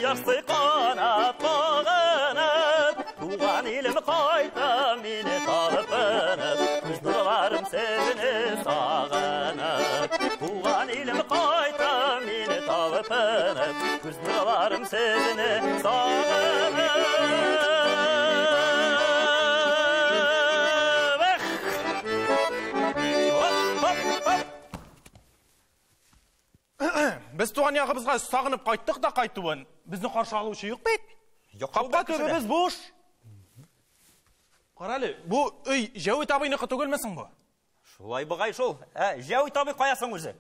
Yaşlı kanat bağınıp Tuğan ilim kayta mini tapınıp Kızlarım sevini sağınıp Tuğan ilim kayta mini tapınıp Kızlarım sevini sağınıp Biz tuğan yağımızға sağınıp qayттық da qaytıbın. Bizni qarşı alушы yok bek. Қапқа төбеміз boş. Қаралы, bu үй Жәуит абайныкы төгілмесің bu? Шулай бұғай шул. Жәуит абай қаясың өзі?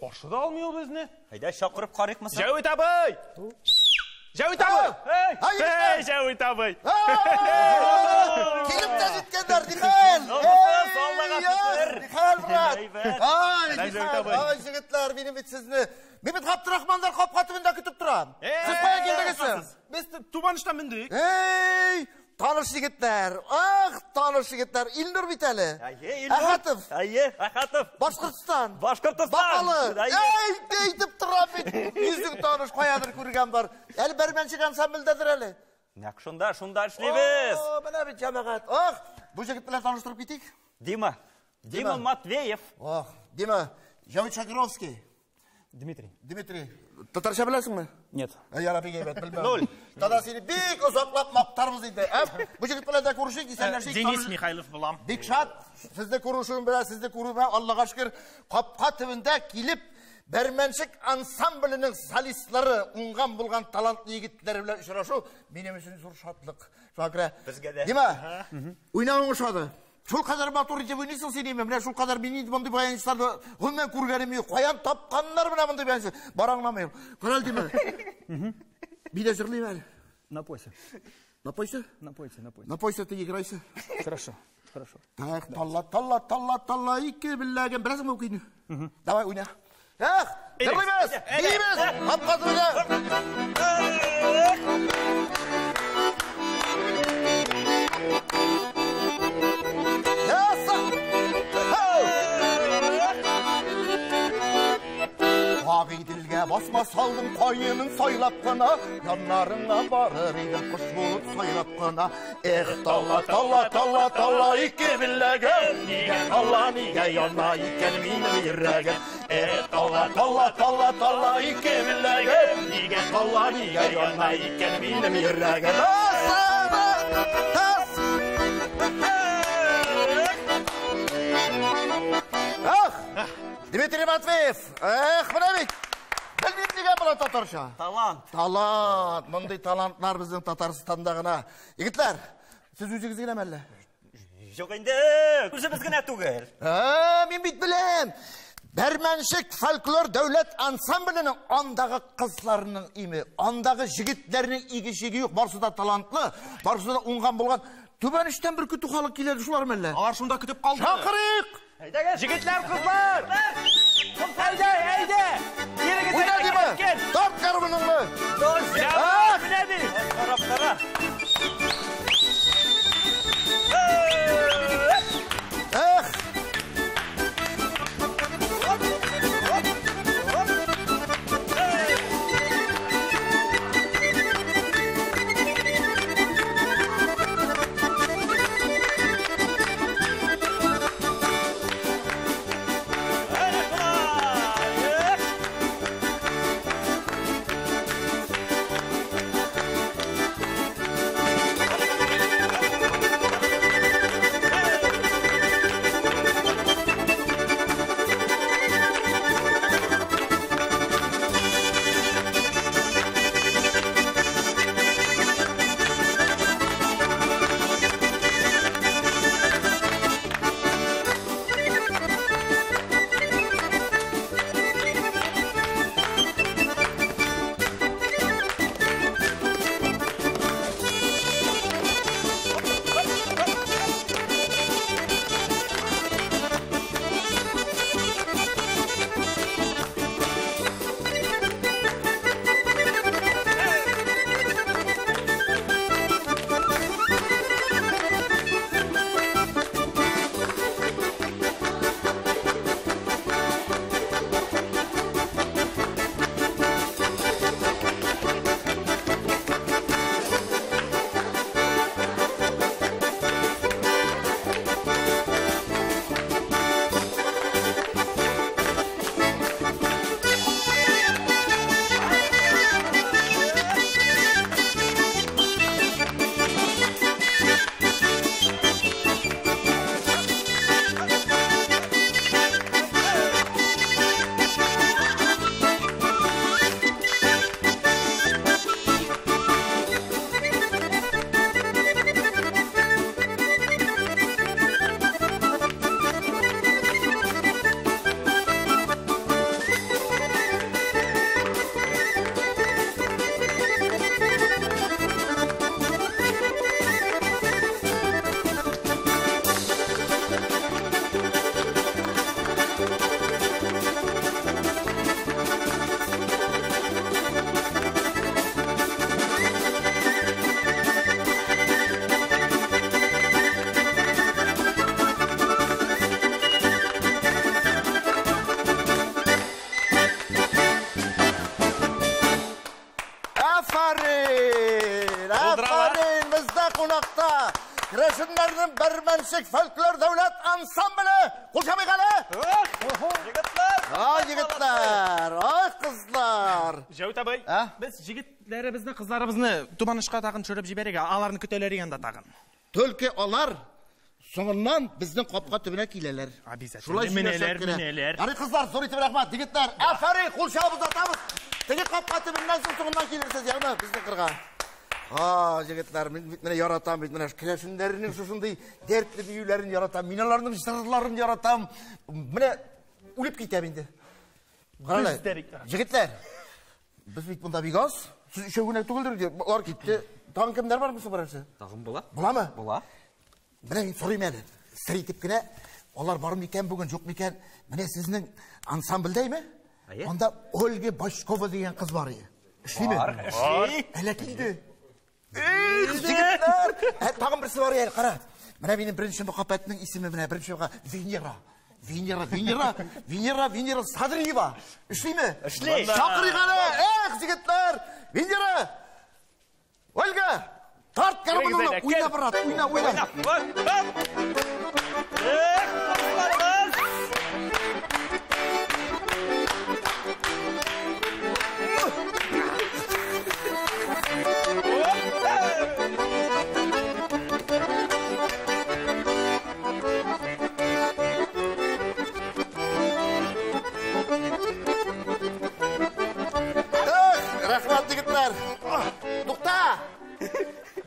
Қаршы да алмıyor бізді. Hayda шақырып қарайық мысың? Жәуит абай! Жәуит абай! Ей, Жәуит абай! Келіп те жеткендер, Михаил! Михаил, брат! Ай, жігітлер, менің бет сізні... Мен бет Ғабдырахмандар қап қатыбында күтіп тұрам. Сіз қоя келдіңіз? Біз Тубаныштан міндік. Ей, таныш жігіттер, таныш жігіттер, Илнұр бітәлі. Ахатов. Ахатов. Башқұртстан. Башқұртстан. Бақалы. Ей, дейтіп тұрам бет. Yüzün таныш қоядыр көрген бар. Әлі бәрменшік ансамбльдәдір әлі. Нәк шунда ішлейбіз. Мына бет жамағат. Бұл жігіттілер таныштырып кетейік. Дима Матвеев. Дима, Жәуит Шакировский. Дмитрий. Татарша білесің ме? Нет. Ярапи кейбет, білмем. Ноль. Тада сені бек ұзақлап мақтармыз дейді. Бұл жігіттілерді көрушек дейсәлершек. Денис Михайлов бұлам. Бек шат. Сізді көрушуын біле, сізді көру бә. Аллаға шүкір қапқа түбінде келіп, бәрменшік ансамблінің солистлары ұңған болған талантlı егіттілері біле ұшырашу. Менің үшін зор шатлық. Бізге де. Дима, ойнауың ұшады. Шул қадар батыр ете ойнайсың сен емен, міне шул қадар менің бұндай баяншыларды ғылмен көргенім үй, қоян тапқанлар мына бұндай баяншы. Бараңламайым. Көрәл деймі? Биде жырлайым әлі. Напойся. Напойся? Напойся. Напойся, ты играйся. Хорошо. Так, талла, икі білләген. Бірәсің бі өкейні? Давай, ойна. Жырлаймыз! Дейміз! Қапқаз ойна! Ағиділге басма салдым қойының сайлап қана, янарыңа барыр едің құш болып сайлап қана. Талла, икі білләген, неге талла, неге яна екен менің еррәген. Талла, икі білләген, неге талла, неге яна екен менің еррәген. Дмитрий Матвеев, мына бек, білмейді деген бұла татарша. Талант, мұндай талантлар біздің Татарстандағына. Егітлер, сіз өзіңіз келем әлі? Жоқ енді, өзіміз гіне түгел. Мен бейт білем. Бәрменшік фольклор дәулет ансамблінің андағы қызларының имі, андағы жігітлерінің игі-шегі жоқ, барсы да талантлы, барсы да ұңған болған. Төбәніштен бір күті халық келеді шулар мәлі. Алар шунда күтіп қалды. Шақырық! Жігітлер, қызлар! Әйде! Ойна деймі? Тарт қарымыныңы! Қара! Берменшік фольклор дәулет ансамблі. Құлшамай қалы. Жігіттер, қызлар. Жәут абай, біз жігітлерімізді, қызларымызды туманышқа тағын шөріп жіберек, аларын күтелері янда тағын. Төлке алар, соңынан біздің қопқа түбіне келелер. Мінелер. Ары қызлар, зор етіп рахмат, жігіттер. Әфәрей, құлшабыз атамыз. Тегі қопқа түбінен соңынан келерсіз, яғына біздің қырға. Жігіттер, мен яратам, мен кірәшіндерінің шушындай дертлі бүйілерін яратам, миналарының жырларын яратам. Міне, үліп кетем енді. Жігіттер, біз бейт бұнда бейгаз, сіз үшеу күнек түгілдір, олар кетті. Тағын кімдер бар мұсы барарсы? Тағын бола. Бола ма? Бола. Міне мен сұрайым әлі, сір етіп кіне, олар бар мекен бүгін, жоқ мекен, міне сіздің ансамбльдей ме? Онда Ольга Башкова деген қыз бар ие. Ішли ме? Әлі келді. Жігіттер! Тағын бірсі бар ие, қара. Міне менің бірінші мұқапетінің есімі міне бірінші Венера. Венера Садриева. Ішли ме? Ішли. Шақырғаны, жігіттер! Венера! Ольга! Тарт карбонаны, ойна брат, ойна. Рахмат, жігіттер. Тұқта!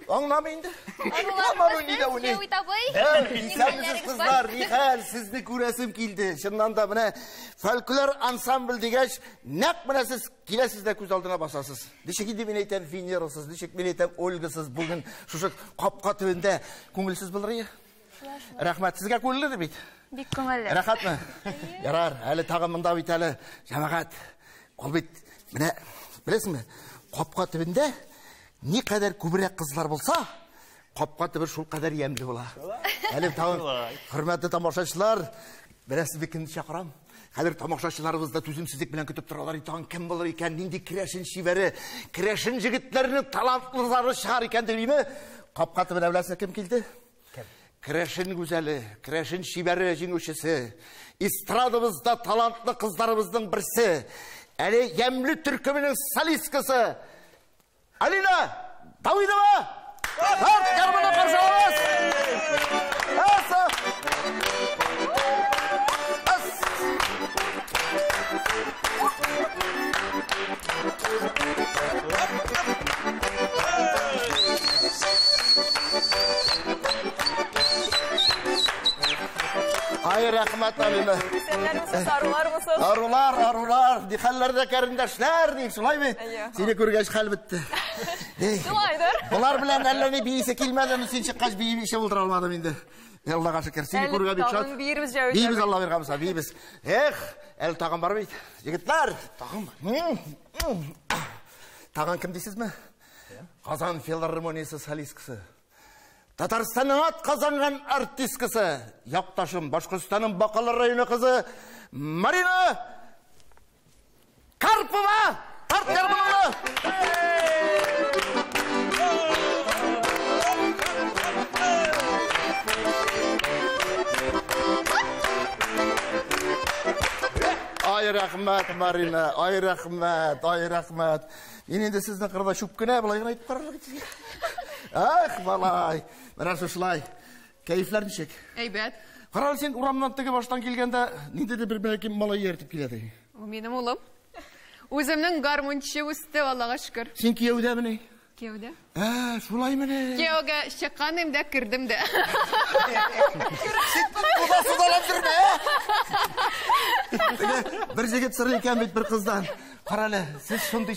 Аңламайынды? Жәут абай. Сәмізсіз қыздар, Михаил, сізді көресім келді. Шыннан да міне, фольклор ансамбль дегеш, нәк міне сіз келесіз де көз алдына басасыз. Дешекенде мен айтам Венерасыз, дешек мен айтам Ольгасыз, бұлдың шұшық қапқа түбінде көңілсіз бұлдыры. Рахмат, сізге көңілді бейт? Бек көңілді. Рахат ма? Ярар, әлі тағын мұнда бейт әлі жамағат. Ол бейт, міне, білесің ме, қапқа түбінде не қадар көбірек қызлар болса, қапқа түбір шул қадар емлі бола. Әлі тағын, құрметті тамашашылар, бірәсі бекінді шақырам. Қазір тамашашыларымызда төзімсіздік білен күтіп тұралар, тағын кім болар екен, ненде кірәшін шибәрі, кірәшін жігіттерінің талантлылары шығар екен деп ме? Қапқа түбір әвләсіне кім келді? Кірәшін гүзәлі, кірәшін шибәрі жеңушісі, эстрадымызда талантлы қыздарымыздың бірсі, әлі емлі түркімінің солисткасы, Алина, Давидова! Тарт карбаны қаршауыз! Ай, рахмат, Алина. Сендер мұсыз, арулар мұсыз? Арулар. Дихалларда кәріндәшләр дейік, солай ме? Сені көргәш қал бітті. Солайдыр. Бұлар білән әлләне бейесі келмеді, сен шыққаш бейесі болдыр алмадым енді. Аллаға шекер, сені көрге бейіп шат. Бейіріміз жәуді. Бейіміз Алла берғамызға, бейіміз. Әлі тағын бар бейді. Жігітлер. Тағын бар. Тағын кім дейсіз ме? Қазан филармониясы солисткасы. Татарстанның ат қазанған артисткасы, яқташым Башқұртстанның Бақалар районы қызы Марина Карпова! Тарт карбонаны! Ай, рахмат, Марина, ай, рахмат. Мен енді сіздің қырда шүпкіне бұлайғын айтып қарарлық етсіз. Ах, балай. Мына шушылай. Кәйіфлер нешек? Әйбәт. Қарал сен ұрамнан тігі баштан келгенде, ненде де бір мәкем малай ертіп келеді. О, менің ұлым. Өзімнің гармончы өсті, Аллаға шүкір. Сен кеуде міне? Кеуде? Шулай міне? Кеуге шыққаным да кірдім де. Құда сұдалап жүрме, Бір жегет сыры екен бет бір қыздан. Қаралы, сіз сондай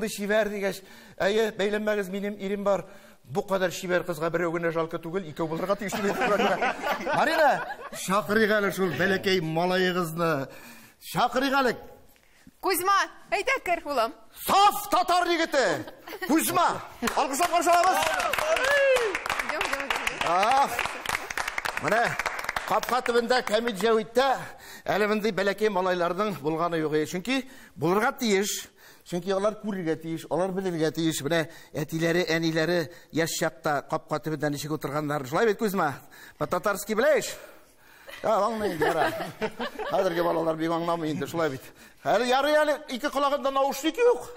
шибер дегеш. Әйе, бәйленмәгіз менің ерім бар. Бұ қадар шибер қызға бір өгіне жалқы түгіл, екеу бұлдырға түйшті бет. Марина, шақырығалы шул бәлекей малайы қызны. Шақырығалы. Кузьма, әйті кір, ұлым. Саф татар егеті. Кузьма, алғыштап қаршалабыз. Міне, Қапқа түбінде Кәмит Жәуитте әлемінде бәләкей малайлардың болғаны жоқ. Чөнки булырга тиеш. Чөнки алар күрергә тиеш, алар белергә тиеш. Менә әтиләре, әниләре яшь чакта капка төбендә ничек утырганнар. Шулай бит Кузьма. По-татарски беләш? Аңлый инде ара. Хәзерге балалар бик аңламый инде, шулай бит. Әле ярый ике колагында наушник юк.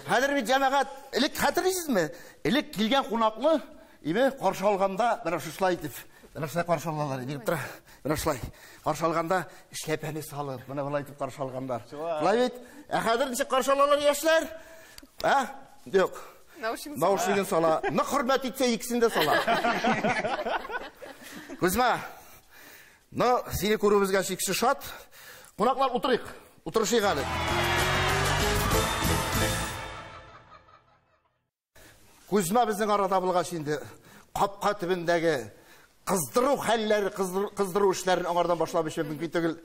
Хәзер бит җәмәгать, элек хәтерлисезме? Элек килгән кунаклы, име каршы алганда менә шулай итеп, менә шулай каршы алалар дип тора. Менә шулай. Каршы алганда шляпаны салып, менә булай итеп каршы алгандар. Шулай бит. Хәзер ничек каршы алалар яшьләр? Юк. Наушнигын сала. Ны хөрмәт итсә икесендә сала. Кузьма, сине күрүбезгә шиксез шат. Кунаклар утырыйк. Утырышыйк әле. Кузьма безнең арада булгач инде капка төбендәге кыздыру хәлләре, кыздыру эшләрен аңардан башлап ишәр мөмкин түгел.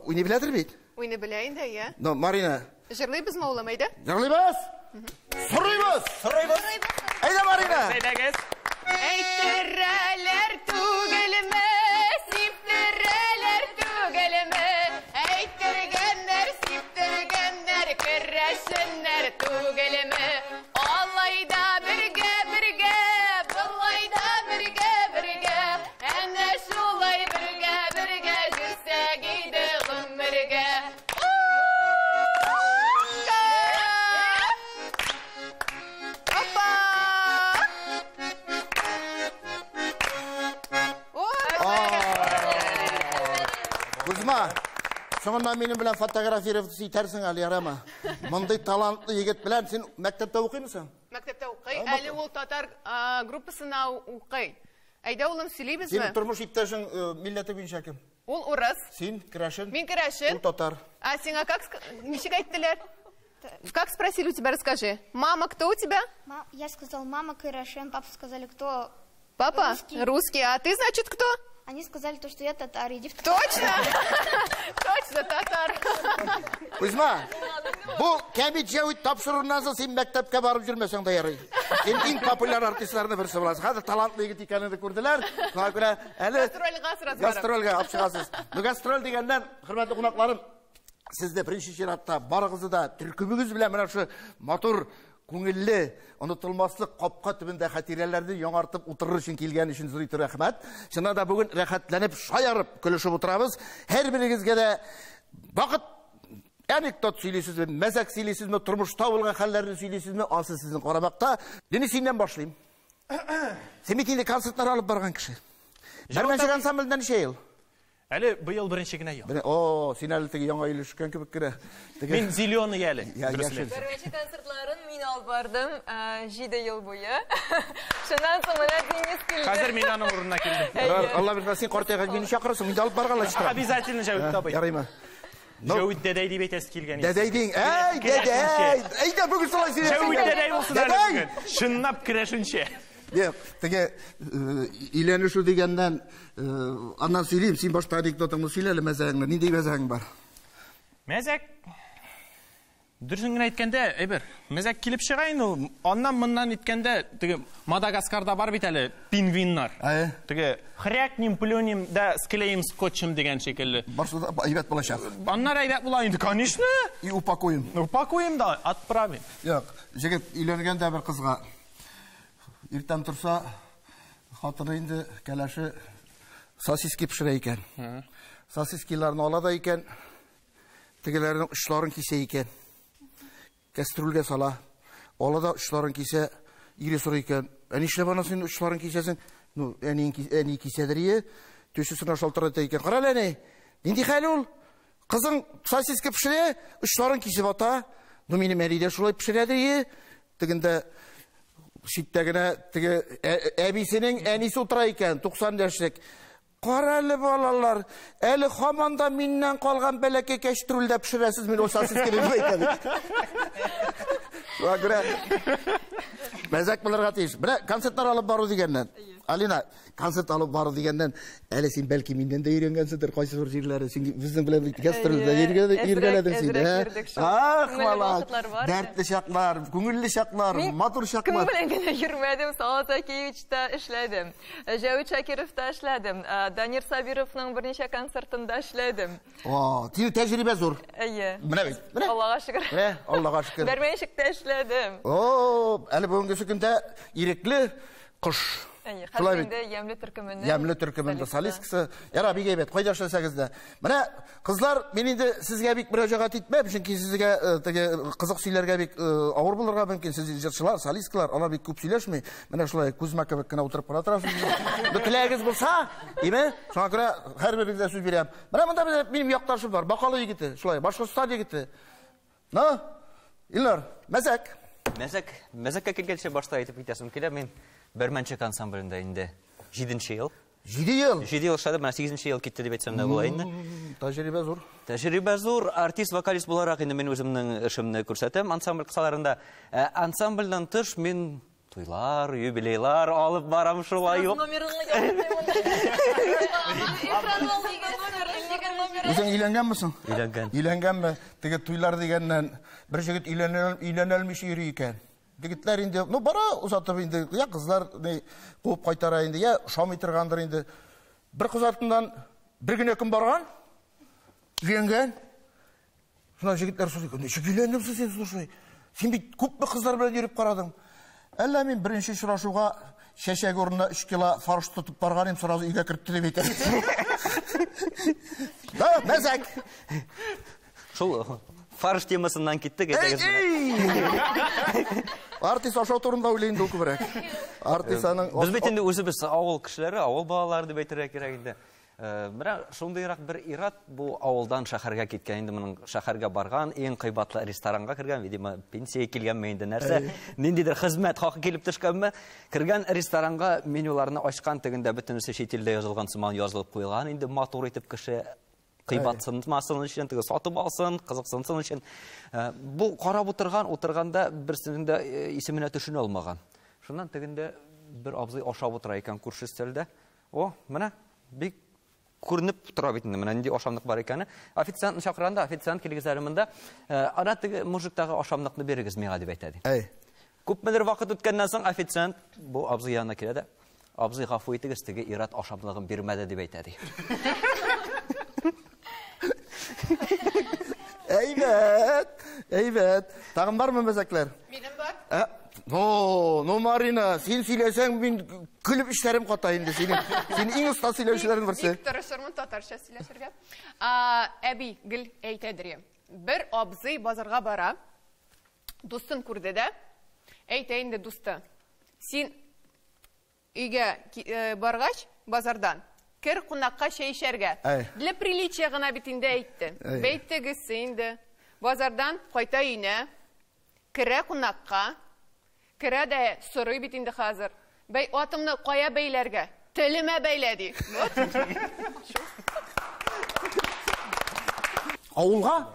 Уйный беләдер бит? Уйный белә инде, я. Марина. Җырлыйбызмы улым, әйдә? Җырлыйбыз. Сорыйбыз. Әйдә Марина. Әйдәгез. Әйтерәләр түгелме, сиптерәләр түгелме, әйтергәннәр, сиптергәннәр, көрәшеннәр түгелме, алайда бергә, булайда бергә, әнә шулай бергә, җирсәк иде гомергә. Кузьма, соңыннан минем белән фотографировать итәрсең әле, ярама. Мондый талантлы егет белән син мәктәптә укыймсың? Мәктәптә укый, әле ул татар группасына укый. Әйдә улым, сөйлибезме? Син тормыш иптәшең милләте буенча кем? Ул урыс. Син керәшен? Мин керәшен. Ул татар. А сиңа ничек әйттеләр? Как спросили у тебя, расскажи. Мама, кто у тебя? Я сказал, мама керәшен, папа сказали, кто? Папа? Русский. А ты, значит, кто? Они сказали, что я татар, иди в Точно? Точно, татар. Кузьма, бу Кәмит Жәуит тапшыруыннан соң син мәктәпкә барып йөрмәсәң дә ярый. Син иң популяр артистларның берсе буласың. Хәзер талантлы егет икәнен күрделәр. Шуңа күрә әле гастрольгә апчыгасыз. Гастроль дигәндән, хөрмәтле кунакларым, сез дә беренче чиратта барыгызны да төркемегез белән менә шу матур, күңелле, онытылмаслык капка төбендә хатирәләрне яңартып утырыр өчен килгән өчен зур итеп рәхмәт. Шуңа да бүген рәхәтләнеп, шаярып, көлешеп утырабыз. Һәр берегезгә дә вакыт анекдот сөйлисезме, мәзәк сөйлисезме, тормышта булган хәлләрне сөйлисезме, асы сезнең карамакта. Дине синнән башлыйм. Син бит инде концертлар алып барган кеше. Бәрмәнчек ансамбльдә ничә ел? Әле быел беренче генә ел. Син әле теге яңа илешкән кебек керә. Мин зеленый әле. Беренче концертларын мин алып бардым 7 ел буе. Шуннан соң менә Денис килде. Хәзер мин аның урынына килдем. Алла бирсә, син картайгач мине чакырырсың, мин алып барганлар чыгар. Обязательно Жәуит табый. Ярыймы? Жәуит дәдәй дип әйтәсе килгән. Дәдәй дин. Дәдәй. Әйдә бүген шулай сөйләсәң. Жәуит дәдәй булсын әле бүген. Шыннап керәшенчә. Теге өйләнешү дигәндән аннан сөйләйм, син башта анекдотыңны сөйлә әле мәзәгеңне. Нинди мәзәгең бар? Мәзәк дөресен генә әйткәндә, әйбер, мәзәк килеп чыга инде. Аннан моннан иткәндә, теге Мадагаскарда бар бит әле пингвиннар. Теге хрякнем, плюнем да склеим скотчем дигән шикелле. Барсы да әйбәт булачак. Аннар әйбәт була инде, конечно. И упакуем. Упакуем да, отправим. Юк, җегет өйләнгәндә бер кызга иртән турса, хатыны инде кәләше сосиски пешерә икән. Сосискиларны ала да икән, тегеләрнең очларын кисә икән. Кастрюльгә сала. Ала да очларын кисә, ире сорый икән. Нишләп аны син очларын кисәсең? Әни кисәдер, төшесенә шалтырата икән. Кара әле, нинди хәл ул? Кызың сосиски пешерә, очларын кисеп ата. Минем әни дә шулай пешерәдер, тегендә Шиттәгенә теге әбисенең әнисе утыра икән, 90 яшьлек. Кара әле балалар, әле һаманда миннән калган бәләкәй кәштрүлдә пешерәсез, мин осасыз килеп әйтәм. Вагра. Мәзәк булырга тиеш. Бер концертлар алып бару дигәннән. Алина, концерт алып бару дигәннән, әле син бәлки миннән дә өйрәнгәнсеңдер, кайсы бер җирләре, син безнең белән гастрольдә йөргәнләдең син. Ах, малай. Дәртле чаклар, күңелле чаклар, матур чаклар. Кем белән генә йөрмәдем, Салат Акиевичта эшләдем. Жәуит Шакировта эшләдем. Данир Сабировның берничә концертында эшләдем. Тине тәҗрибә зур. Әйе. Менә. Аллага шөкер. Аллага шөкер. Бәрмәнчектә эшләдем. Әле бүгенге көндә ирекле кош. Әйе, хәзер инде Ямлы төркеменде солисткасы. Яра бик әйбәт. Кайда эшләсәгез дә. Менә кызлар, мен инде сезгә бик мөрәҗәгать итмәм, чөнки сезгә теге кызык сөйләргә бик авыр булырга мөмкин. Сез җырчылар, солисткалар, алар бик күп сөйләшми. Менә шулай күзмә кебек кенә утырып кына торасыз. Теләгегез булса, име? Шуңа күрә һәрберегезгә сүз бирәм. Менә монда минем якташым бар, Бакалы егете, шулай, Башкортстан егете. Илнар, Мәзәккә килгәнчә башта әйтеп китәсем килә, мин Бәрмәнчек ансамблендә инде 7нче ел. 7 ел. 7 ел эшләдем, менә 8нче ел китте дип әйтсәм дә була инде. Тәҗрибә зур. Тәҗрибә зур, артист, вокалист буларак инде мин үземнең эшемне күрсәтәм. Ансамбль кысаларында. Ансамбльдән тыш мин туйлар, юбилейлар алып барам шулай ук. Үзең өйләнгәнмесең? Өйләнгән. Теге туйлар дигәннән бер җегет өйләнәлмиш йөри икән. Егетләр инде, бара узатып инде, я кызлар куып кайтара инде, я шамый торгандыр инде. Бер кыз артыннан бер генә көн барган, өйләнгән. Шуңа җегетләр сорый, "Ничек өйләндеңсез син, слушай? Син бит күпме кызлар белән йөреп карадың?" Әллә мин беренче очрашуга чәчәк урынына 3 кило фарш тотып барганым, сразу өйгә кертте дип әйтә. Да, мәзәк. Шул фарш темасыннан киттек, Артист ашау турында уйлый инде ул күбрәк. Артист аның Без бит инде үзебез авыл кешеләре, авыл балалары дип әйтергә кирәк инде. Менә шундыйрак бер ират бу авылдан шәһәргә киткән инде, моның шәһәргә барган, иң кыйбатлы ресторанга кергән, видимо, пенсия килгәнме инде нәрсә, ниндидер хезмәт хакы килеп төшкәнме, кергән ресторанга менюларны ачкан, тегендә бөтенесе чит илдә язылган сыман язылып куелган, инде матур итеп кеше кыйбатсынмасын өчен, теге сатып алсын, кызыксынсын өчен. Бу карап утырганда берсенең дә исеменә төшенә алмаган. Шуннан тегендә бер абзый ашап утыра икән күрше стелдә. Менә бик күренеп тора бит инде, менә нинди ашамлык бар икәне. Официантны чакырганда, официант килгән монда, ана теге мужиктагы ашамлыкны бирегез миңа дип әйтә. Күпмедер вакыт үткәннән соң официант бу абзый янына килә дә, абзый гафу итегез, теге ират ашамлыгын бирмәде дип әйтә ди. Әйбәт. Тагын бармы мәзәкләр? Минем бар. Марина, син сөйләсәң, мин көлеп эшләрем ката инде. Син иң оста сөйләүчеләрдән берсе. Бик тырышырмын татарча сөйләшергә. Әби, гел әйтәдер. Бер абзый базарга бара, дусын күрде дә, әйтә инде дусты. Син өйгә баргач базардан кер кунакка чәй эчәргә. Для приличия гына бит инде әйтте. Бәйтегез инде. Базардан кайта өенә, керә кунакка, керә дә сорый бит инде хәзер. Бәй атымны кая бәйләргә? Телемә бәйлә ди. Авылга?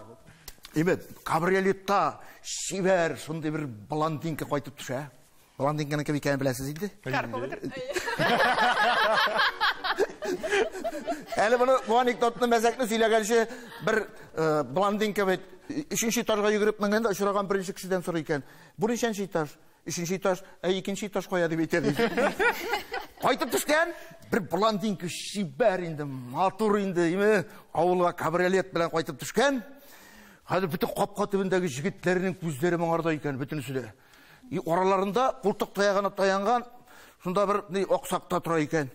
Кабриолетта шибәр шундый бер блондинка кайтып төшә. Блондинканың кем икәнен беләсез инде? Әле бу анекдотны мәзәкне сөйләгәнче бер блондинка бит 3нче этажга йөгереп менгәндә очраган беренче кешедән сорый икән. Бу ничәнче этаж? 3нче этаж, 2нче этаж кая дип әйтә. Кайтып төшкән бер блондинка шибәр инде, матур инде, авылга кабриолет белән кайтып төшкән. Хәзер бөтен капка төбендәге җегетләрнең күзләре моңарда икән, бөтенесе дә. Араларында култык таягына таянган, шунда бер аксакта тора икән.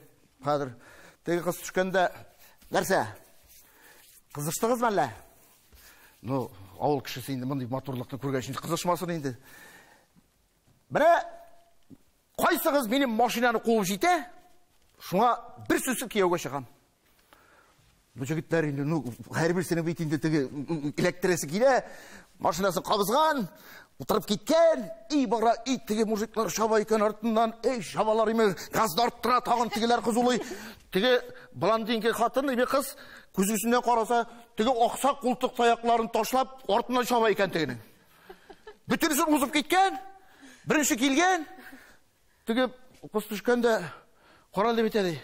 Хәзер теге кыз төшкәндә нәрсә? Кызыштыгызмы әллә? Авыл кешесе инде мондый матурлыкны күргәч инде кызышмасын инде. Менә кайсыгыз минем машинаны куып җитә? Шуңа бер сүзсез кияүгә чыгам. Бу җегетләр инде, һәрберсенең бит инде теге электресе килә, машинасын кабызган, утырып киткән, бара, теге мужиклар шаба икән артыннан, шабалар газны арттыра, тагын тегеләр кызулый. Теге блондинка хатын, кыз күзүсеннән караса, теге аксак култык таякларын ташлап, артыннан шаба икән тегенең. Бөтенесе узып киткән, беренче килгән, теге кыз төшкәндә карал дип әйтә.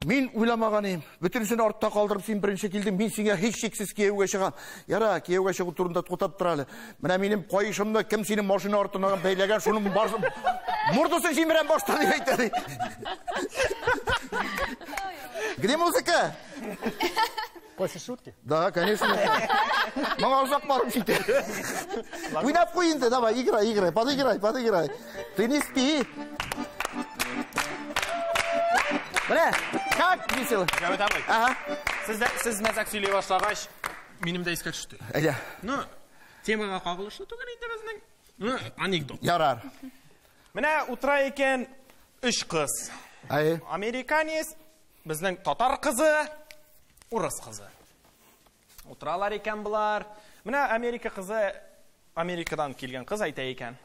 Мин уйламаганым, бөтенесен артта калдырып син беренче килдең, мин сиңа һич шиксез кияүгә чыгам. Яра, кияүгә чыгу турында тотап тора әле. Менә минем кайышымны кем синең машина артына бәйләгән, шуның мурдысын җимерәм башта дип әйтә. Где музыка? После шутки? Да, конечно. Мама ұзақ барып жейді. Ойнап қойынды, давай, играй, подыграй. Ты не спи. Міне, как весело. Жәбет абай, сіз мәзәк сөйлей башлағаш, менім де еске түсті. Темаға қағылышы түгін интересінің анекдот. Ярар. Міне, ұтыра екен 3 қыз. Американец, біздің татар қызы, орыс қызы. Отыралар екен бұлар. Міне, Америка қызы, Америкадан келген қыз айта екен.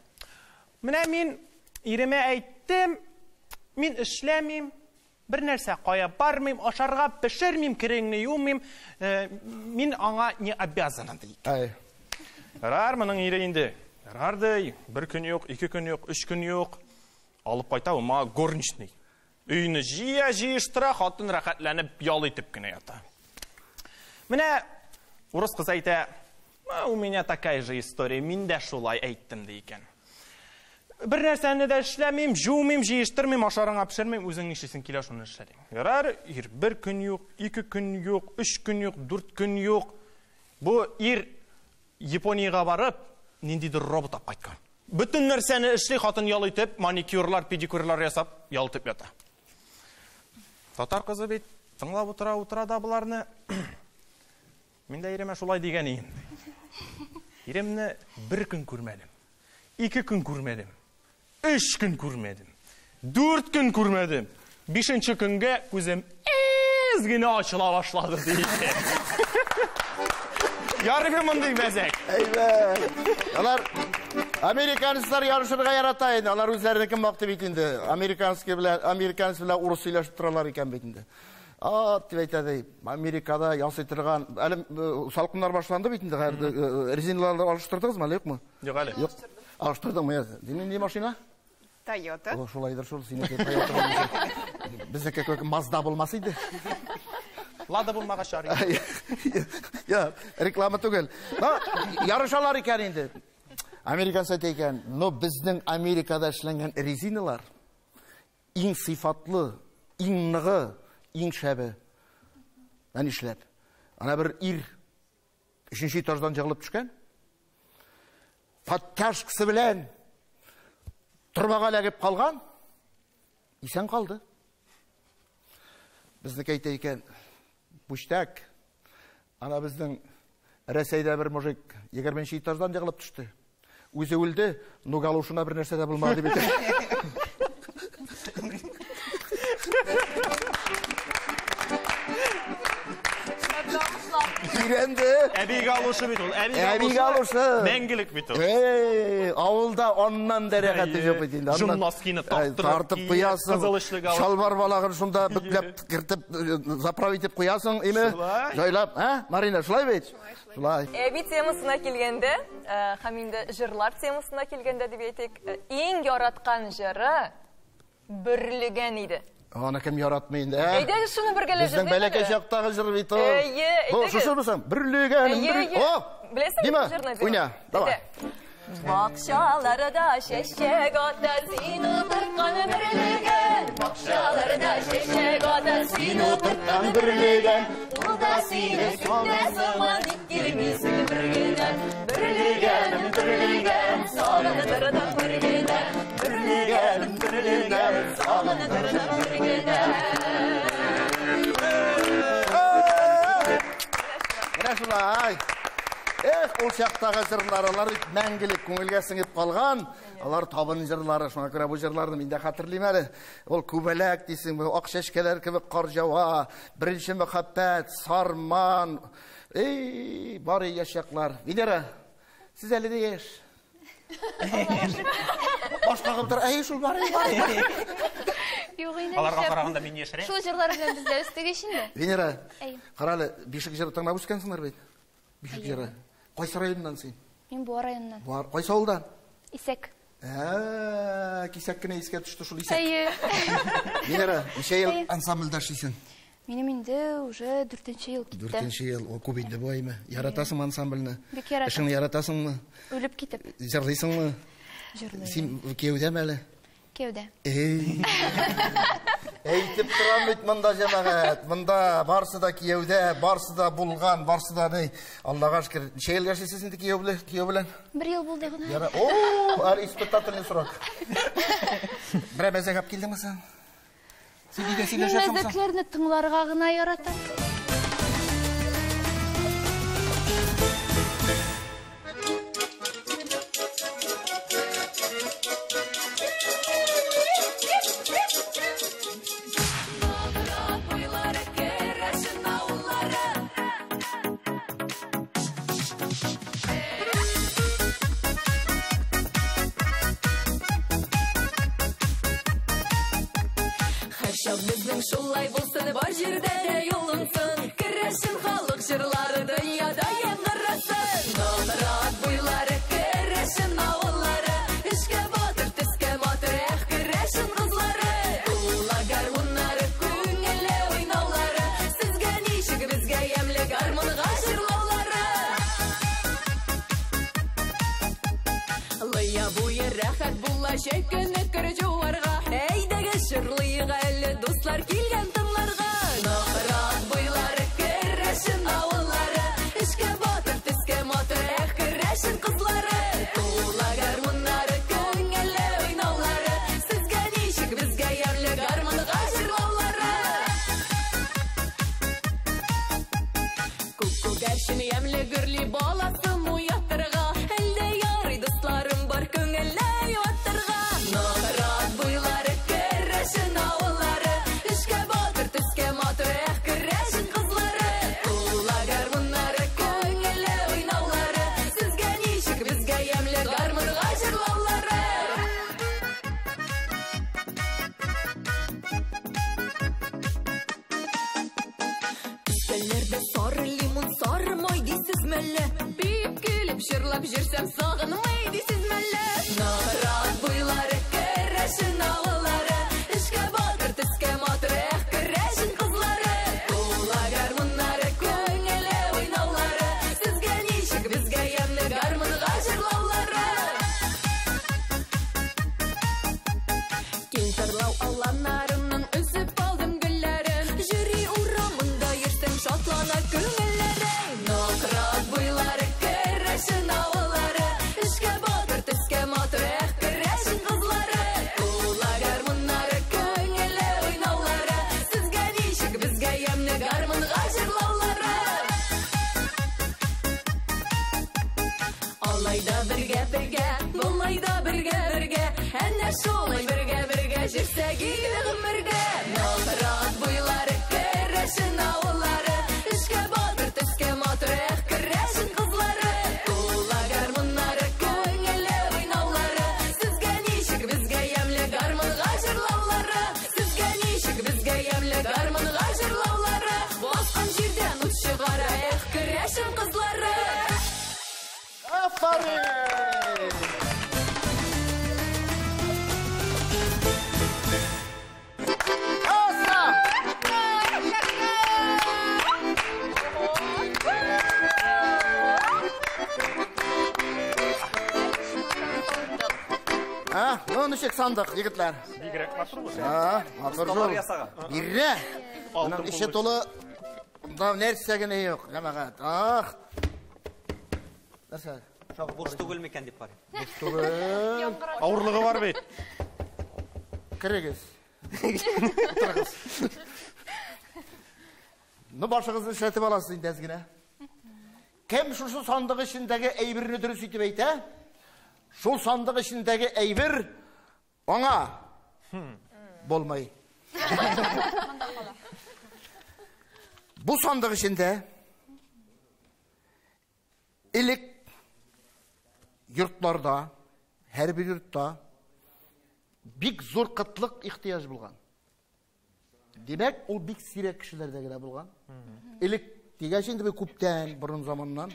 Міне, мен иреме айттым, мен ішлемейм, бір нәрсе қоя бармайм, ашарға пішірмейм, кереңні юмайм, мен аңа не обязаны дейік. Рар, мұның ире енді. Рарды, 1 күн yok, 2 күн yok, 3 күн yok. Алып қайта, ма горничный. Үйіні жия-жиыштыра, қатын рақатләніп, ял етіп күні ята. Міне, орыс қыз айта, у меня такая же история, мен де шулай айттым дейкен. Бір нәрсәні де ішләмейм, жуымайм, жиыштырмайм, ашарыңа пішірмейм, өзің нешесін келе шуны ішләдім. Рар, 1 күн yok, 2 күн yok, 3 күн yok, 4 күн yok. Бұл Японияға барып, нендейді робот ап қайтқан. Бүтін нәрсәні ішлей қатын ял етіп, маникюрлар, педикюрлар ясап, ял етіп ята. Татар қызы бейт, тыңлап отыра да бұларны. Мен де ереме шулай деген ең. Еремні 1 күн көрмедім, 2 күн көрмедім, 3 күн көрмедім, 4 күн көрмедім. 5-ші күнге көзім әзгіне ашыла башлады дейді. Yarımı mındık bezek. Onlar Amerikanistler yarışırga yaratayın. Onlar üzerine kim baktı bitindi. Amerikanist bile Urus ile şıtıralar iken bitindi. Tibet'de Amerika'da yansıtırgan salkımlar başlandı bitindi. Rezinalarla alıştırdınız mı? Yok mu? Yok öyle. Yok. Alıştırdım mı ya? Senin ne maşina? Toyota. Şulaydır şul. Seninki Toyota. Bizdeki Mazda bulmasıydı. Lada bulmağa şarıyor. Ya, reklama түгел. Yarışalar iken indi. Amerikan saytayken, bizden Amerika'da işlengen rezinalar, in sıfatlı, in nığı, in şəbi. Ben işlep. Ana bir 3-şi etajdan jığılıp düşken, подтяжкасы bilen turbağa lagip kalgan, isen kaldı. Bizdeki aytayken, Puştak, ana bizden Rəseydə bir mujik 20-şi etajdan jığılıp düştü. Өзі өлді, нугалушына бір нәрсе де bulmadı беті. Үйренді. Әбейге алушы бет ол. Әбейге алушы. Мәңгілік бет ол. Ауылда оннан дәрәқәті жоқ бет енді. Жұмнаскины тартып қиясың. Шалбар балағын шында бүтлеп кіртіп, заправ етіп қиясың. Жайлап, Марина, шылай бет? Әби темасына келгенде, хаминді жырлар темасына келгенде деп етек, ең яратқан жыры бірліген еді. Оны кім яратмайынды? Әйдегі шуны біргелі жүрген біздің бәләкәй жақтағы жыр бейті ол. Бұл шұшыр мұсың? Бірлігенім білесің жырны? Ойна, давай. Бақшаларда шешек атар, сені тұрқан бірліген. Бақшаларда шешек атар, сені тұрқан бірліген. Ұлда сені сүнде сыман, келмейсің біргеден. Бірлігенім, бірліген, сағыны тұрдан біргеден. Бірлігенім, бірліген, сағыны тұрдан біргеден. Рәшулай. Ол шақтағы жырларылар мәңгілік көңілге сіңіп қалған. Алар табын жырлары, шуңа көрә бұл жырларды мен де қатырлайым әлі. Ол көбәләк дейсің, ақ шәшкелер кебек қар жауа, бірінші мөхәббәт, сарман. Бары яшақлар. Венера, сіз әлі де еш. Башқа қымтыр, шул бары. Аларға қарағанда мен ешірем. Шул жырлар белән бездә өстәге шинде. Венера, қаралы, бишік жыры таңнап өскенсіңдер бейді? Бишік жыры. Қайсы районынан сен? Мен Буа районынан. Қайсы ауылдан? Исәк. Кисәк кенә искә төште шул исәк. Венера, ничә ел ансамбльдә эшлисең? Минем инде уже 4-нче ел китте. 4-нче ел, о күп инде буймы? Яратасың ансамбльне? Бик яратам. Эшеңне яратасыңмы? Үлеп китеп. Җырлыйсыңмы? Җырлыйм. Син кеүдәме әле? Кеүдә. Әйтіп тұрам бит мында жамағат. Мында барсы да киеуде, барсы да булган, барсы да не. Аллаға шүкір. Неше ел яшайсыз инде киеу белән? 1 ел булды гына. Яра, о, ар испытательный срок. Бер мәзәк алып килдеңме сен? Син өйдә сөйләшәсеңме? Мәзәкләрне тыңларга гына яратам. Bizning şullay bulsun, бар жерде де yolunsun. Керешін халық жырлары dünyada яңғырасın. Номырат буйлары, керешін ауыллары. Ішке батыр, тіске матыр, керешін қызлары. Ула гармонлары, көңілі ойнаулары. Сізге нешік, бізге емлі гармонға жырлаулары. Лыя буйы рәхәт була, шекіні кір жуарға. Әйдәге жырлыйға әлі достлар келген тыңларға. Нақырат бұйлары, керешін ауыллары. Ішке батыр, тіске матыр, керешін қызлары. Тула гармонлары, көңілі ойнаулары. Сізге нешік, бізге емлі гармонға жырлаулары. Күк әршін емлі гүрлі баласын уяттырға. Әлде ярый достларым бар көңілі юаттырға. Нақырат бұйлары, керешін ауыллары. Ішке батыр, тіске матыр, керешін қызлары. Тула гармонлары, көңілі ойнаулары. Сізге нешік, бізге емлі гармонға жырлаулары. Үстеллерде сары лимон, сары май дейсіз мәлі. Бейіп келіп жырлап жүрсем сағынмай дейсіз мәлі. Нақырат бұйлары, керешін ауыллары. Ішке батыр, тіске матыр, керешін қызлары. Тула гармонлары, көңілі ойнаулары. Сізге нешік, бізге емлі гармонға жырлаулары. Кентарлау алланарымның үзіп алдым гүлләрін. Жүрі урамында ерсем шатлана көңілләрің. Нақырат бұйлары, керешін ауыллары. Ішке батыр, тіске матыр, керешін қызлары. Тула гармонлары, көңілі ойнаулары. Сізге нешік, бізге емлі гармонға жырлаулары. Алайда бірге-бірге, болайда бірге-бірге. Әнә шолай бірге-бірге жүрсек игі ғұмырге. Нақырат бұйлары, керешін ауыллары. Ішке батыр, тіске матыр, керешін қызлары. Тула гармонлары, көңілі ойнаулары. Сізге нешік, бізге емлі гармонға жырлаулары. Сізге нешік, бізге емлі гармонға жырлаулары. Басқан жерден ұт шығара, керешін қызлары. Aferin. Asa. Ну ничек сандық, егітлер? Бигрәк матур бұл. Матур жол. Бире. Бұның іші толы, бұнда нәрсегіне yok. Jamağat. Нәрсе? Бош түгел мекен деп бар. Бош түгел. Ауырлығы бар бейт. Кірегіз. Отырғыз. Башығызды шәтіп аласыз енді әзгіне. Кем шушы сандығы ішіндегі әйбіріні дұрыс үйтіп әйті? Шул сандығы ішіндегі әйбір оңа болмай. Бұл сандығы ішінде ilk yurtlarda, her bir yurtta bik zor kıtlık ihtiyaç bulgan. Demek o bik sirek kişilerde gene bulgan. İlk diye şimdi bir kupten burun zamandan.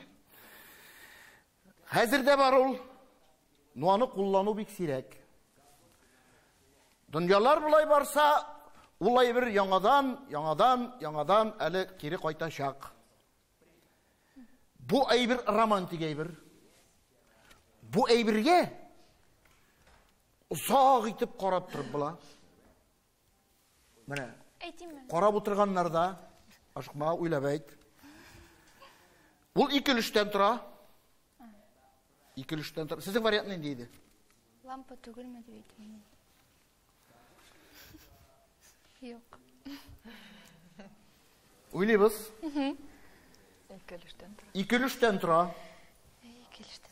Hazırda var ol. Nuanı kullanı bik sirek. Dünyalar bulay varsa olay bir yanadan eli kiri kaytaşak. Bu bir romantik eybir. Bu eybirge uzaq itib qarab turib bular. Менә. Әйтимме? Карап утырганнарда, ашыкма, уйлап әйт. Ул 2 өлештән тора. 2 өлештән тора. Сезнең вариант нинди иде? Лампа түгелме дип әйтим. Юк. Уйлыйбыз. 2 өлештән тора. 2 өлештән тора. 2 өлештән.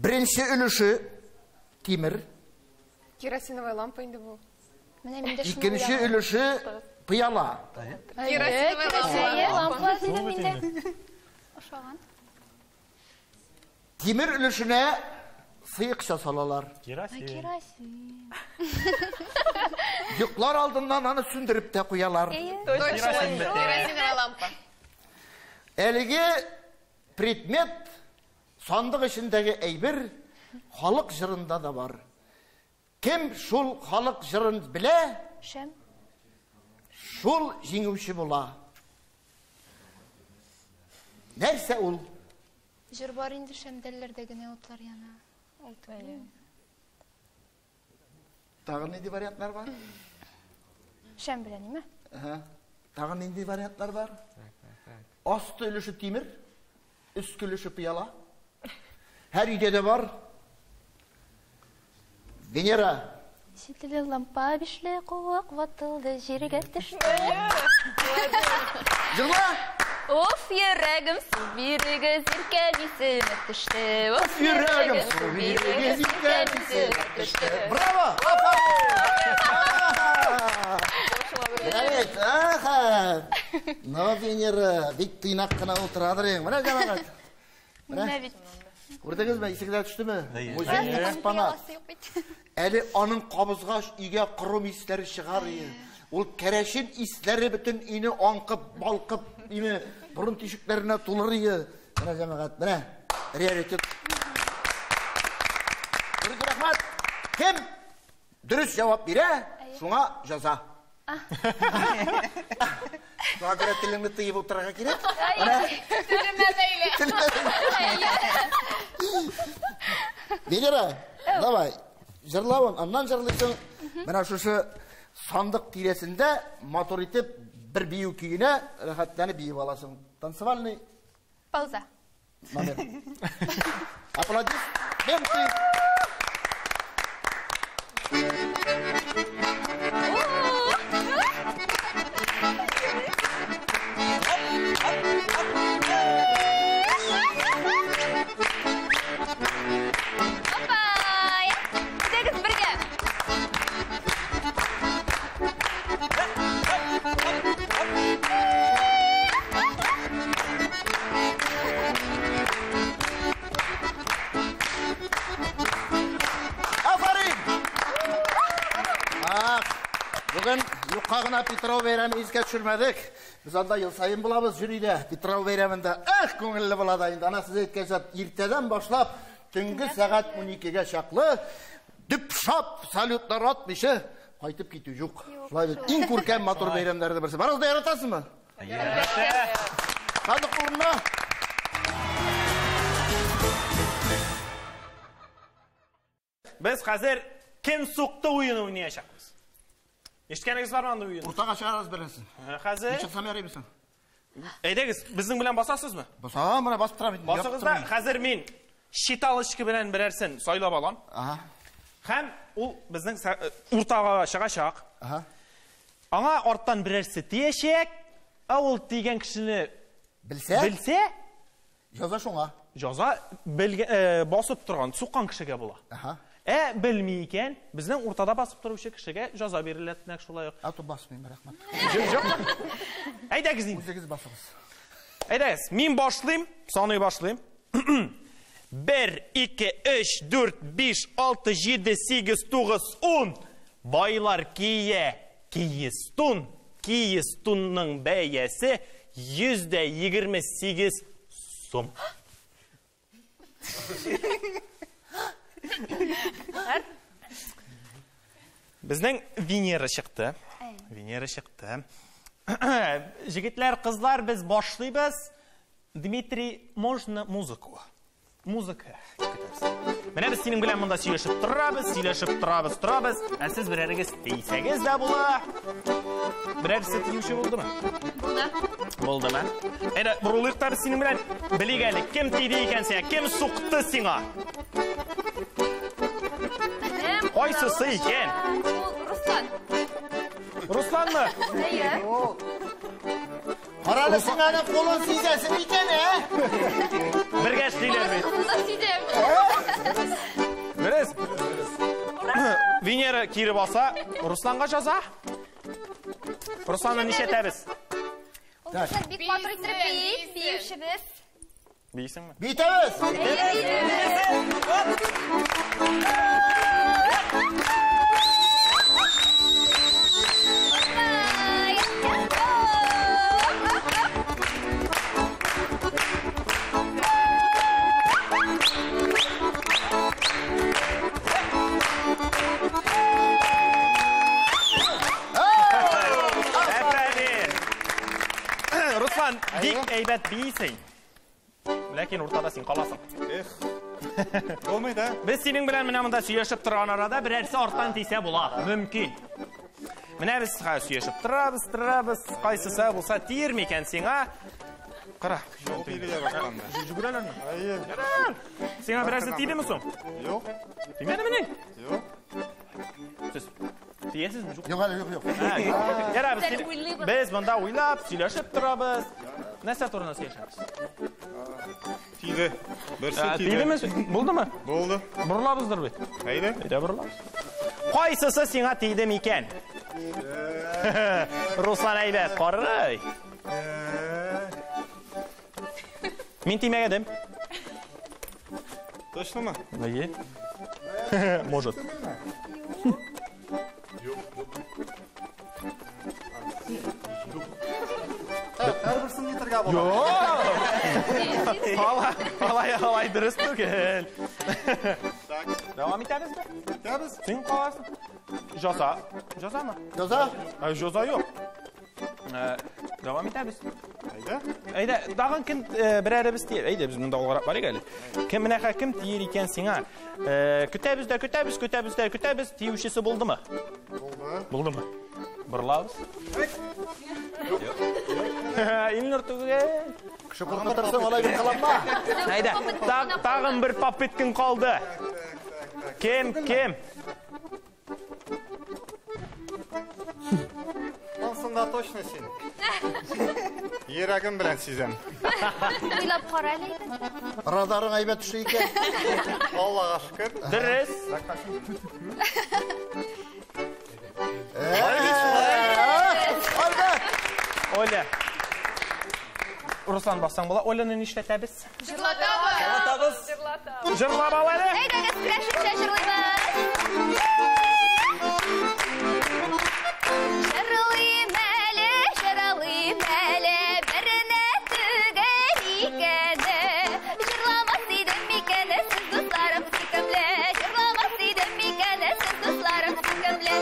Беренче өлеше тимер, Керосиновая лампа инде бу. Менә миндә шул. икенче өлеше пыяла. Керосиновая лампа. Лампа диде миндә. Ашаган. Тимер өлешенә сыйыкча салалар. Керосин. Йоклар алдыннан аны сүндереп тә куялар. Керосиновая лампа. Әлеге предмет сандык эчендәге әйбер халык җырында да бар. Кем шул халык җырын белә, Шәм. шул җиңүче була. Нәрсә ул? Җыр бар инде шәмдәлләрдә генә утлар яна. Тагын нинди вариантлар бар? Шәм белән ниме? Тагын нинди вариантлар бар? Асты өлеше тимер, өске өлеше пыяла. Һәр өйдә дә бар. Венера. Ситле лампа бишле куак ватылды җиргә төште. Җырла! Of йөрәгем су бирегез иркә бисеме төште. Of Йөрәгем су бирегез иркә бисеме төште. Браво! Evet, aha. No, Венера, бик тыйнак кына утырадыр ең. Менә җәмәгать. Менә бит. Күрдегезме, исегезгә төштеме? Музейный экспонат. Әле аның кабызгач өйгә кырым исләре чыгар иде. Ул кәрәшин исләре бөтен өйне аңкып, балкып, име бурын тишекләренә тулыр иде. Менә җәмәгать, менә реалитет. Рәхмәт. Кем дөрес җавап бирә, шуңа җәза. Шуңа күрә телеңне тыеп утырырга кирәк. Венера, давай, җырлавын, аннан җырлыйсың. Менә шушы сандык тирәсендә мотор итеп бер бию көенә рәхәтләнеп биеп аласың. Танцевальный Пауза. номер. Аплодисменты. Бүген юкка гына Петров бәйрәмен искә төшермәдек. Без анда ел сайын булабыз жюридә. Петров бәйрәмендә күңелле була да инде. Ана сезгә әйткәнчә, иртәдән башлап төнге сәгать 12-гә чаклы дип-шап салютлар атмыйча кайтып китү юк. Шулай бит иң күркәм матур бәйрәмнәрдә берсе. Барыгыз да яратасызмы? Ярата. Сандык урынына. Без хәзер кем суқты уйыны уйнаячакбыз. Эшкәнегез бармы анда уйын? Уртага чыгарабыз беренсен. Хәзер. Ничек самарыйбызсың? Әйдәгез, безнең белән басасызмы? Басам, менә басып торам. Басыгыз да, хәзер мин шиталышкы белән берәрсен сайлап алам. Һәм ул безнең уртага чыгачак. Аңа арттан берәрсе тиячәк, ул тигән кешене белсә, җәза шуңа. Җәза басып торган, суккан кешегә була. Белми икән, безнең уртада басып торучы кешегә җәза бирелә нәкъ шулай ук. Ату басмыйм, рәхмәт. Әйдәгез инде. Үзегез басыгыз. Әйдәгез, мин башлыйм, саный башлыйм. 1, 2, 3, 4, 5, 6, 7, 8, 9, 10. Байлар киестун. Киестунның бәясе 128 сум. Безнең Венера чыкты. Венера чыкты. Җегетләр, кызлар, без башлыйбыз. Дмитрий, можно музыку? Музыка. Менә без синең белән монда сөйләшеп торабыз. Ә сез берәрегез тейсәгез дә була. Берәрсе тиюче булдымы? Булдымы? Әйдә, бурылык та без синең белән белик әле. Кем тиде икән сиңа? Кем суқты сиңа? Кайсысы икән? Руслан. Русланмы? Қаралы сен аны қолын сүйзәсің екен, Бірге эшлиләр бит. Берез. Венера кире баса, Русланга жаза. Русланны нишетәбез? Бик матур итеп биючебез. Бейсеңме? Битәбез! Руслан, бик әйбәт бейсең. Ләкин уртада син каласың. Olmaydı. Без синең белән менә монда сөйләшеп торган арада берәрсе арттан тисә була. Мөмкин. Менә без сөйләшеп торабыз. Кайсысы булса тиер микән сиңа? Кара. Жүгүрәләрме? Сиңа берәрсе тидеме соң? Yok. Тимәдеме? Yok. Сез тиесезме? Yok, yok. Ярабыз. Без монда уйлап сөйләшеп торабыз. Нәрсә турында сөйләшәбез? Tide. Тидеме? Булдымы? Oldu. Бурлабыздыр бит. Haydi. Әйдә бурлабыз. Кайсысы сиңа тиде микән? Руслан әйбәт, карый. Мин тимәгәдем. Точно mı? Неге? Может. Әрбірсін литрға болады. Алай дұрыс түгел. Давам итәбез бе? Итәбез. Сен қаласың. Жаза мы? Жаза? Жаза yok. Давам итәбез. Әйдә, дагын кем берәребез тиер. Әйдә, без монда алгарак барыйк әле. Кем менә кем тиер икән сиңа? Көтәбез, тиючесе булдымы? Булдымы? Бурлабыз. Илнур түгел. Кіші қорқытырсың, олай бір қаланма. Әйдә, тагын бер попыткин қалды. Кем? Aslında точно сен. Ерагым білән сезем. Уйлап қара әле. Радарың әйбәт түші екен. Аллаға шүкір. Дұрыс. Оля. Руслан бассаң бола, Оляны нишләтәбез? Жырлатабыз. Жырлап ал әле. Әйдәгез көрәшепчә җырлыйбыз. Жырлыйм әле, беренә түгел икәне. Җырламас идем микәне, сез дусларым сөйкемле. Җырламас идем микәне, сез дусларым сөйкемле.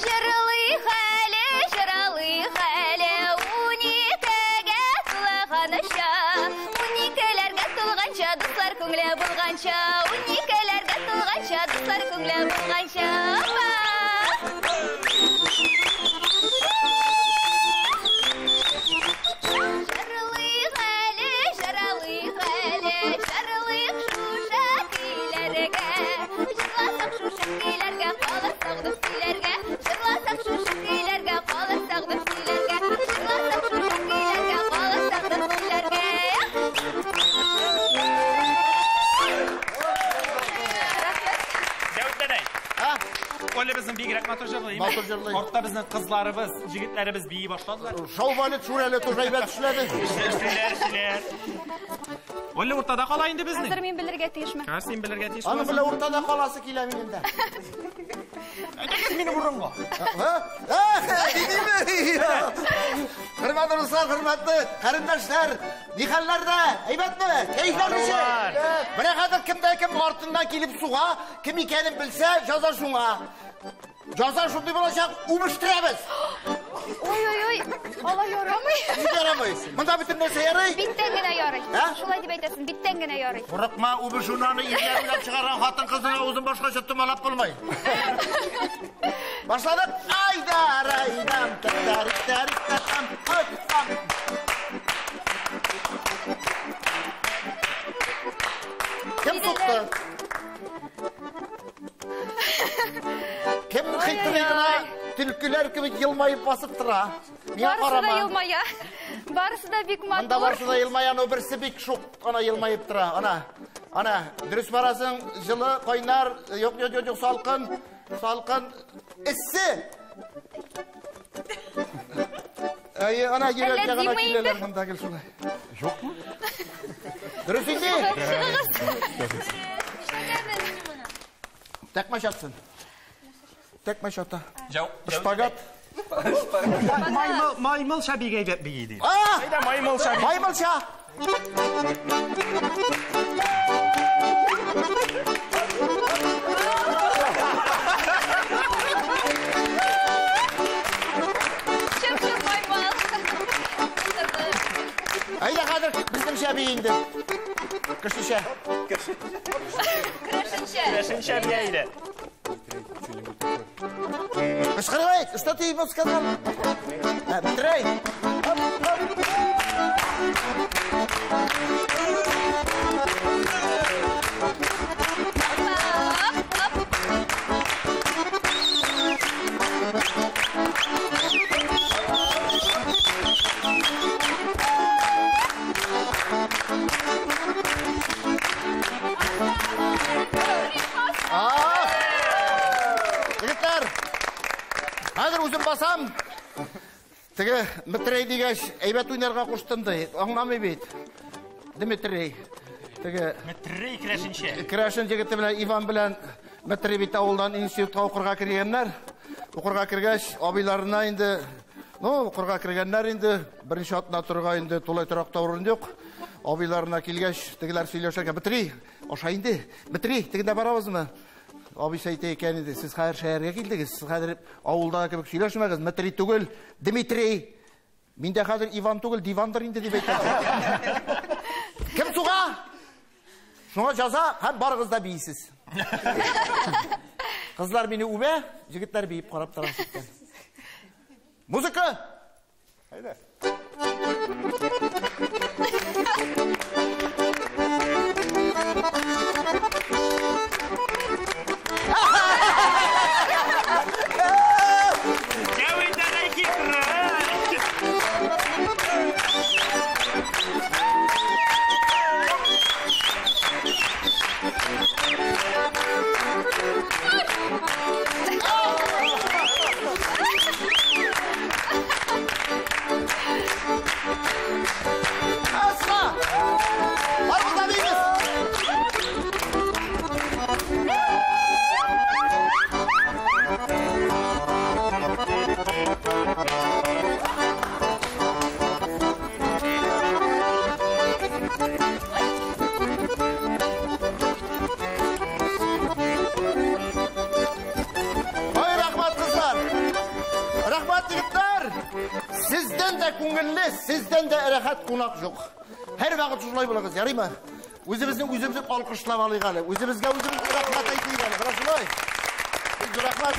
Җырлыйх әле, уникегә тулганча. Уникеләргә тулганча, дуслар күңеле булганча. Уникеләргә тулганча, дуслар күңеле булганча. Җырлыйх әле, җырлыйх шуша көйләргә. Җырласак шуша көйләргә, каласак дусларга. Җырласак шуша көйләргә, каласак дусларга. Җырласак шуша көйләргә, каласак дусларга. Дәүтәдәй. Оля безнең бигрәк матур җырлый. Матур җырлый. Артта безнең кызларыбыз, җегетләребез бии башладылар. Шалбалы шурәле түш әйбәт түшләді. Эшләр. Оля уртада кала инде безнең. Хәзер мин белергә тиешме? Син белергә тиеш. Аны белә уртада қаласы килә минем дә. Мине бурынга. Хөрмәтле дуслар, хөрмәтле кәрендәшләр, ни хәлләрдә? Әйбәтме? Кәйфләр ничек? Менә хәзер кемдә кем артыннан килеп суга, кем икәнен белсә, жаза шуңа. Жаза шундый булачак, үбештирәбез. Ой, ала ярамый. Ярамайсың. Мында бүтін нәрсе ярай? Биттен генә ярый. Шулай дип әйтәсең, биттен генә ярый. Курыкма, убышунаны ирләреннән чыгарган хатын кызына үзен башкача томалап булмай. Башладык. Айдар, айдам, тарик-тарик-тарам. Кем сукты? Кем хитрыгына түлкілер кебек йылмайып басып тора? Барысы да йылмая. Барысы да бик матур. Анда барысы да йылмая, но берсе бик шук ана йылмайып тора. Ана, дөрес барасың, жылы, кайнар, юк, салкын, иссе. Ана йөрәк ягына киләләр монда гел шулай. Юкмы? Дөрес инде. Тәкмәш атсын. Тәкмәш ата. Шпагат. Маймыл шабигай бейді. Маймылша. Ayda qadir bizning shabi endi. Kirshisha. Крашин шабигайdi. Qishqirib, что ты ему сказал? Bitirey. Hazır uzun basam. Tege Mitrey degеш әйбәт уйнарга куштымды. Аңламый бит. Дмитрий. Тege Mitrey крашинче. Крашин җегете белән Иван белән Mitrey бит авылдан институтка укырга кергәннәр. Укырга кергәч, абыйларына инде, укырга кергәннәр инде, беренче атна торырга инде тулай торакта урын юк. Абыйларына килгәч, тегеләр сөйләшәгә, Mitrey, аша инде. Mitrey, тегендә барабызмы? Abi şeyte eken idi. Siz hayır şehirge kildiniz. Siz hayır avulda kebek söyleşmediniz. Mitrey tugul, Dmitrey. Minde hayır Ivan tugul, Divandır indi diye bekledim. Kim suğa? Şuna caza hem barınızda biysiz. Kızlar beni ube, jigitler biyip karap tarafından. Muzika. Haydi. Sizden de rahat konak yok. Her vakit şulay bulacağız, yarı mı? Özümüzü alkışlamalı. Özümüzge rahmat aytıyız. Şulay. Rahmat.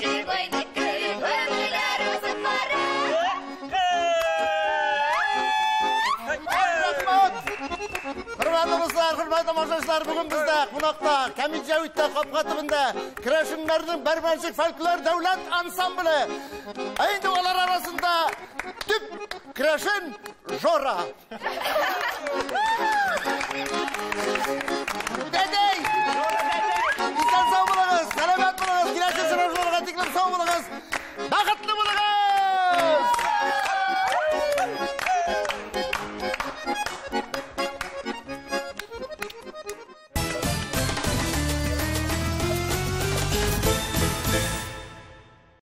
Шик ойнекі, өмгілер өсіп бары. Hürmetli dostlar, hürmetli maşaşlar, bugün bizde Qunaqda, Kamil-Javit'te Qapqa tibinde Kiraşinlerinin Bermenşik Folklor Devlet Ansamblı. Endi olar arasında tüp Kiraşin Jora.